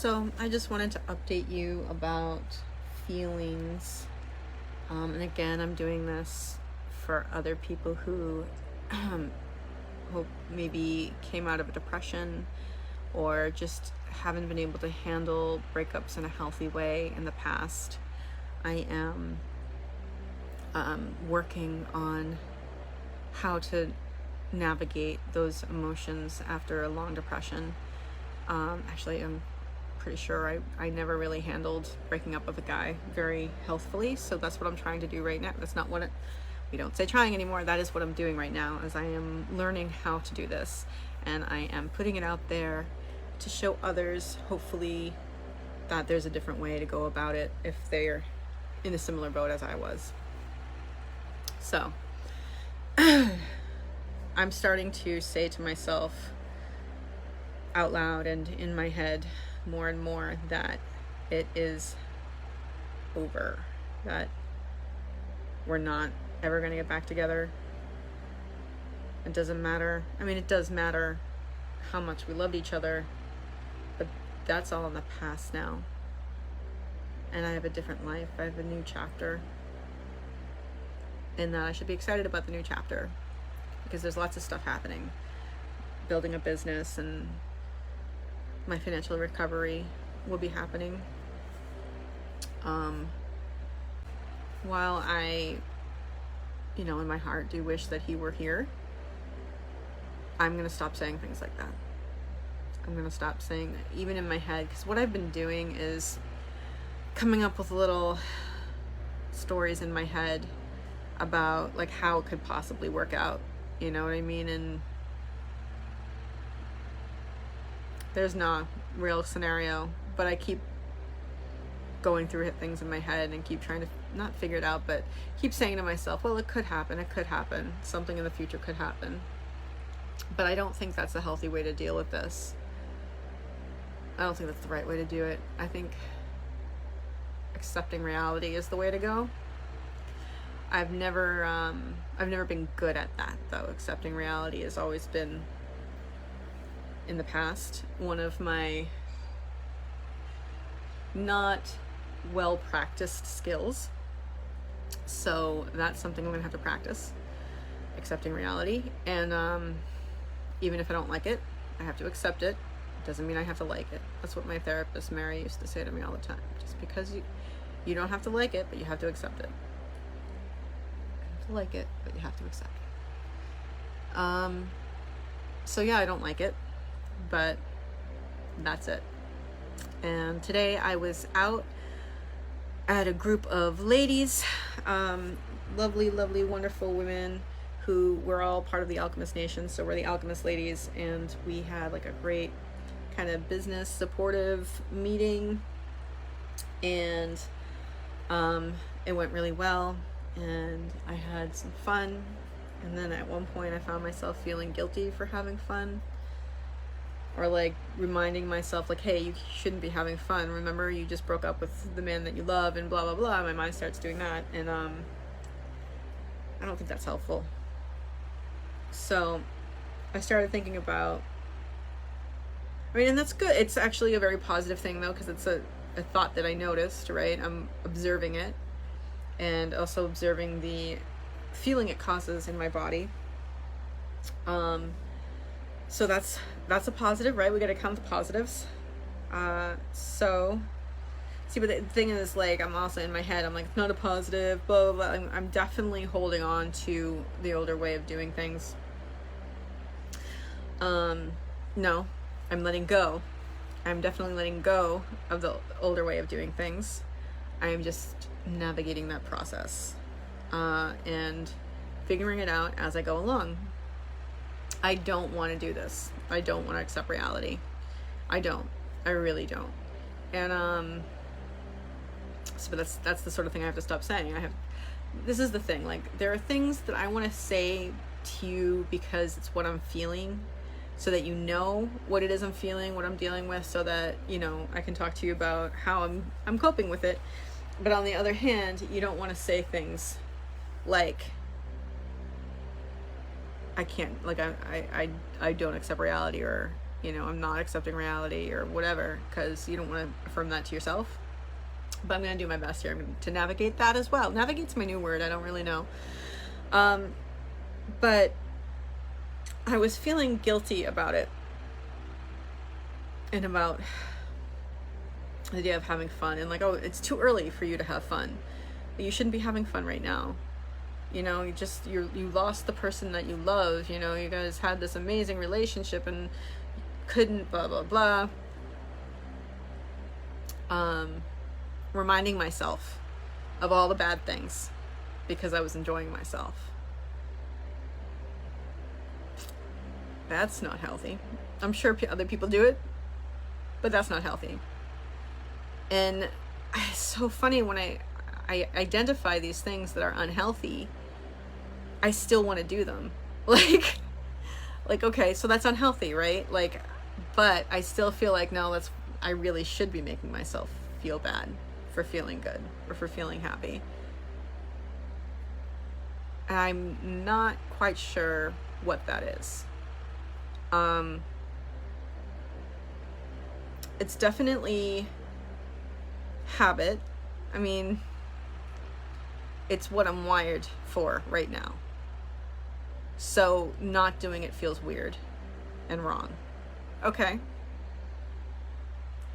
So I just wanted to update you about feelings. And again, I'm doing this for other people who hope maybe came out of a depression or just haven't been able to handle breakups in a healthy way in the past. I am working on how to navigate those emotions after a long depression. Actually, I'm pretty sure I never really handled breaking up with a guy very healthfully, so that's what I'm trying to do right now. That's not what we don't say trying anymore. That is what I'm doing right now, as I am learning how to do this, and I am putting it out there to show others, hopefully, that there's a different way to go about it if they're in a similar boat as I was. So I'm starting to say to myself out loud and in my head more and more that it is over, that we're not ever going to get back together. It doesn't matter. I mean, it does matter how much we loved each other, but that's all in the past now. And I have a different life. I have a new chapter. And that I should be excited about the new chapter because there's lots of stuff happening. Building a business and my financial recovery will be happening. While I, in my heart do wish that he were here, I'm going to stop saying things like that. I'm going to stop saying that, even in my head, because what I've been doing is coming up with little stories in my head about like how it could possibly work out, you know what I mean? And there's no real scenario, but I keep going through things in my head and keep trying to not figure it out, but keep saying to myself, well, it could happen, something in the future could happen. But I don't think that's a healthy way to deal with this. I don't think that's the right way to do it. I think accepting reality is the way to go. I've never been good at that, though. Accepting reality has always been, in the past, one of my not well practiced skills. So that's something I'm gonna have to practice, accepting reality. And even if I don't like it, I have to accept it. It doesn't mean I have to like it. That's what my therapist Mary used to say to me all the time. Just because you don't have to like it, but you have to accept it. You have to like it, but you have to accept it. So yeah, I don't like it, but that's it. And today I was out at a group of ladies, lovely, wonderful women who were all part of the Alchemist Nation. So we're the Alchemist ladies, and we had like a great kind of business supportive meeting, and it went really well, and I had some fun. And then at one point I found myself feeling guilty for having fun, or like reminding myself like, hey, you shouldn't be having fun. Remember, you just broke up with the man that you love and blah, blah, blah. My mind starts doing that. And I don't think that's helpful. So I started thinking about, and that's good. It's actually a very positive thing though, because it's a thought that I noticed, right? I'm observing it and also observing the feeling it causes in my body. So that's a positive, right? We got to count the positives. So see, but the thing is, like, I'm also in my head, I'm like, it's not a positive, blah, blah, blah. I'm definitely holding on to the older way of doing things. No, I'm letting go. I'm definitely letting go of the older way of doing things. I'm just navigating that process, and figuring it out as I go along. I don't want to do this. I don't want to accept reality. I really don't. And so, but that's the sort of thing I have to stop saying. This is the thing, like, there are things that I want to say to you because it's what I'm feeling, so that you know what it is I'm feeling, what I'm dealing with, so that, I can talk to you about how I'm coping with it. But on the other hand, you don't want to say things like, I can't, like, I don't accept reality, or I'm not accepting reality or whatever, because you don't want to affirm that to yourself. But I'm going to do my best here. I'm going to navigate that as well. Navigate's my new word. I don't really know. But I was feeling guilty about it, and about the idea of having fun, and like, oh, it's too early for you to have fun. You shouldn't be having fun right now. You lost the person that you love. You guys had this amazing relationship and couldn't blah blah blah. Reminding myself of all the bad things because I was enjoying myself. That's not healthy. I'm sure other people do it, but that's not healthy. And it's so funny, when I identify these things that are unhealthy, I still want to do them. Like, okay, so that's unhealthy, right? Like, but I still feel like, no, I really should be making myself feel bad for feeling good or for feeling happy. I'm not quite sure what that is. It's definitely habit. I mean, it's what I'm wired for right now. So not doing it feels weird and wrong. Okay.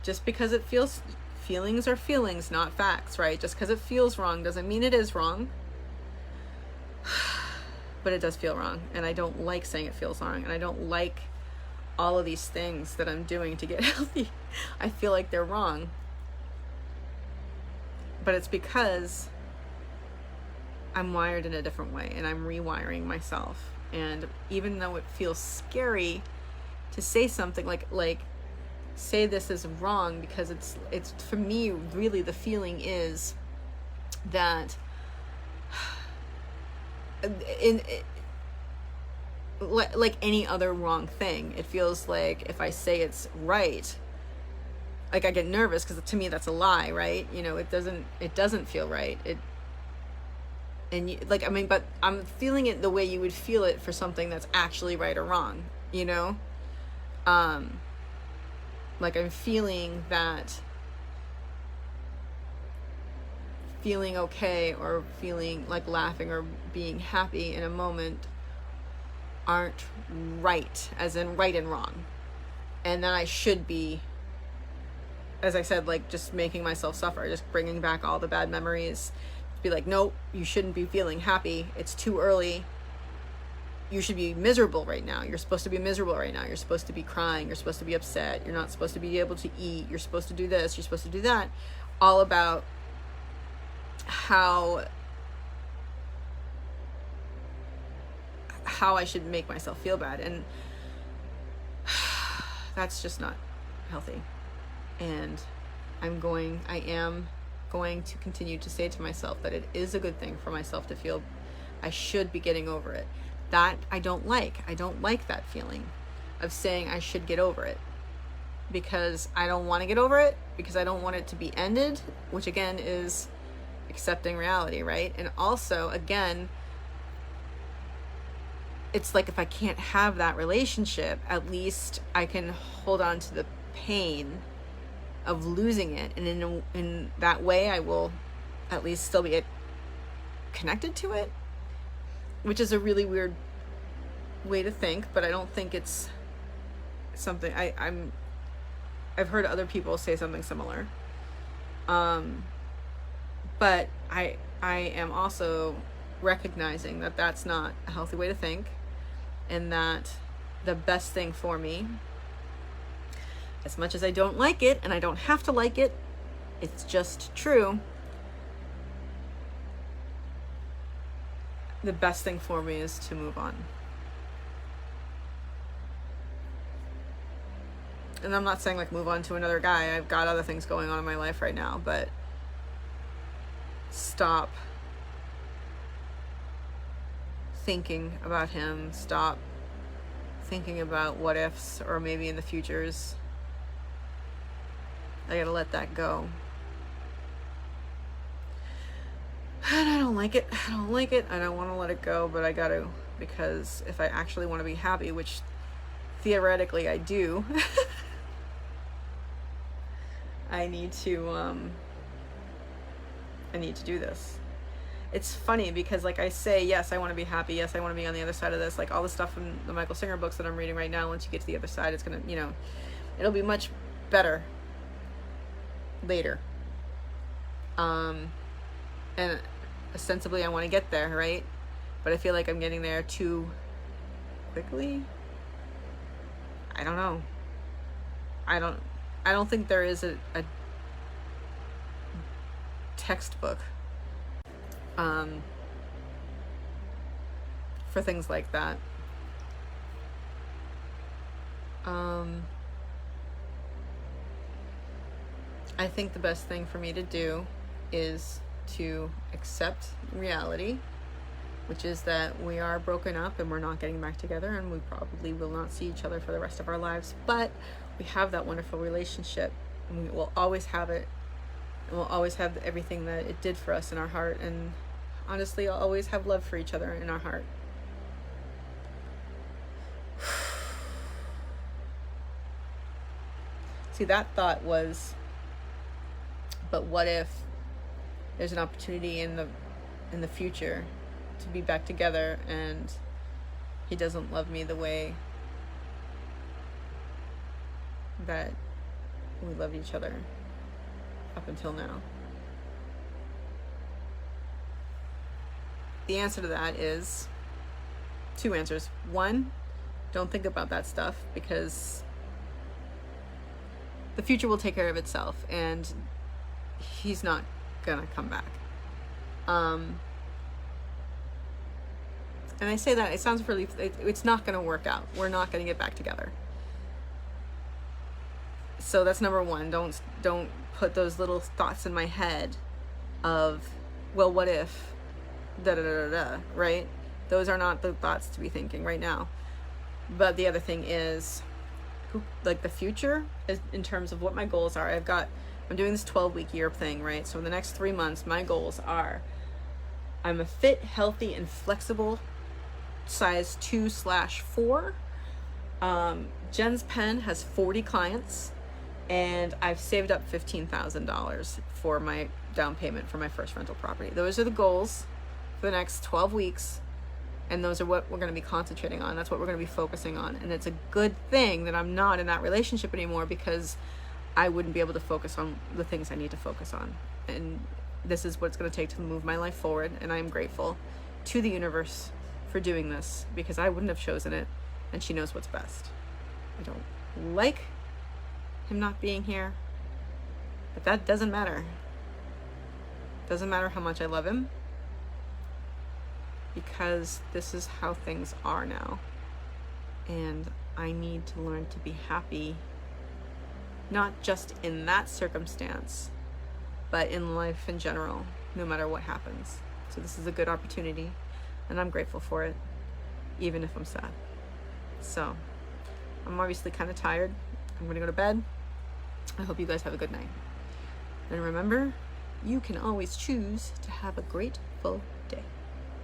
Just because it feels, feelings are feelings, not facts, right? Just because it feels wrong doesn't mean it is wrong. But it does feel wrong, and I don't like saying it feels wrong, and I don't like all of these things that I'm doing to get healthy. I feel like they're wrong. But it's because I'm wired in a different way, and I'm rewiring myself. And even though it feels scary to say something like say this is wrong, because it's for me, really the feeling is that like any other wrong thing, it feels like if I say it's right, like I get nervous, because to me that's a lie, right? It doesn't feel right. But I'm feeling it the way you would feel it for something that's actually right or wrong, like I'm feeling that feeling okay or feeling like laughing or being happy in a moment aren't right, as in right and wrong. And then I should be, as I said, like just making myself suffer, just bringing back all the bad memories. Be like, nope, you shouldn't be feeling happy. It's too early. You should be miserable right now. You're supposed to be miserable right now. You're supposed to be crying. You're supposed to be upset. You're not supposed to be able to eat. You're supposed to do this. You're supposed to do that. All about how I should make myself feel bad. And that's just not healthy. And I am going to continue to say to myself that it is a good thing for myself to feel I should be getting over it. That I don't like. I don't like that feeling of saying I should get over it, because I don't want to get over it, because I don't want it to be ended, which again is accepting reality, right? And also, again, it's like if I can't have that relationship, at least I can hold on to the pain of losing it, and in that way I will at least still be connected to it, which is a really weird way to think, but I don't think it's something I've heard other people say something similar. But I am also recognizing that that's not a healthy way to think, and that the best thing for me, as much as I don't like it, and I don't have to like it, it's just true, the best thing for me is to move on. And I'm not saying like move on to another guy. I've got other things going on in my life right now, but stop thinking about him. Stop thinking about what ifs, or maybe in the futures. I gotta let that go. And I don't like it. I don't want to let it go, but I gotta, because if I actually want to be happy, which theoretically I do. I need to do this. It's funny because, like, I say, yes, I want to be happy. Yes, I want to be on the other side of this. Like, all the stuff in the Michael Singer books that I'm reading right now, once you get to the other side, it's going to, you know, it'll be much better later. And ostensibly I want to get there, right? But I feel like I'm getting there too quickly. I don't know. I don't think there is a textbook for things like that. I think the best thing for me to do is to accept reality, which is that we are broken up and we're not getting back together, and we probably will not see each other for the rest of our lives, but we have that wonderful relationship, and we will always have it, and we'll always have everything that it did for us in our heart, and honestly, I'll always have love for each other in our heart. See, that thought was, but what if there's an opportunity in the future to be back together and he doesn't love me the way that we loved each other up until now? The answer to that is two answers. One, don't think about that stuff, because the future will take care of itself, and he's not gonna come back. And I say that, it sounds really, it's not gonna work out. We're not gonna get back together. So that's number one. Don't put those little thoughts in my head of, well, what if, da da da da da, right? Those are not the thoughts to be thinking right now. But the other thing is, like, the future is in terms of what my goals are. I'm doing this 12-week year thing, right? So in the next 3 months, my goals are, I'm a fit, healthy, and flexible size 2/4. Jen's Pen has 40 clients, and I've saved up $15,000 for my down payment for my first rental property. Those are the goals for the next 12 weeks. And those are what we're going to be concentrating on. That's what we're going to be focusing on. And it's a good thing that I'm not in that relationship anymore, because I wouldn't be able to focus on the things I need to focus on. And this is what it's going to take to move my life forward. And I am grateful to the universe for doing this, because I wouldn't have chosen it. And she knows what's best. I don't like him not being here, but that doesn't matter. Doesn't matter how much I love him, because this is how things are now. And I need to learn to be happy, not just in that circumstance, but in life in general, no matter what happens. So this is a good opportunity, and I'm grateful for it, even if I'm sad. So I'm obviously kind of tired. I'm gonna go to bed. I hope you guys have a good night. And remember, you can always choose to have a grateful day.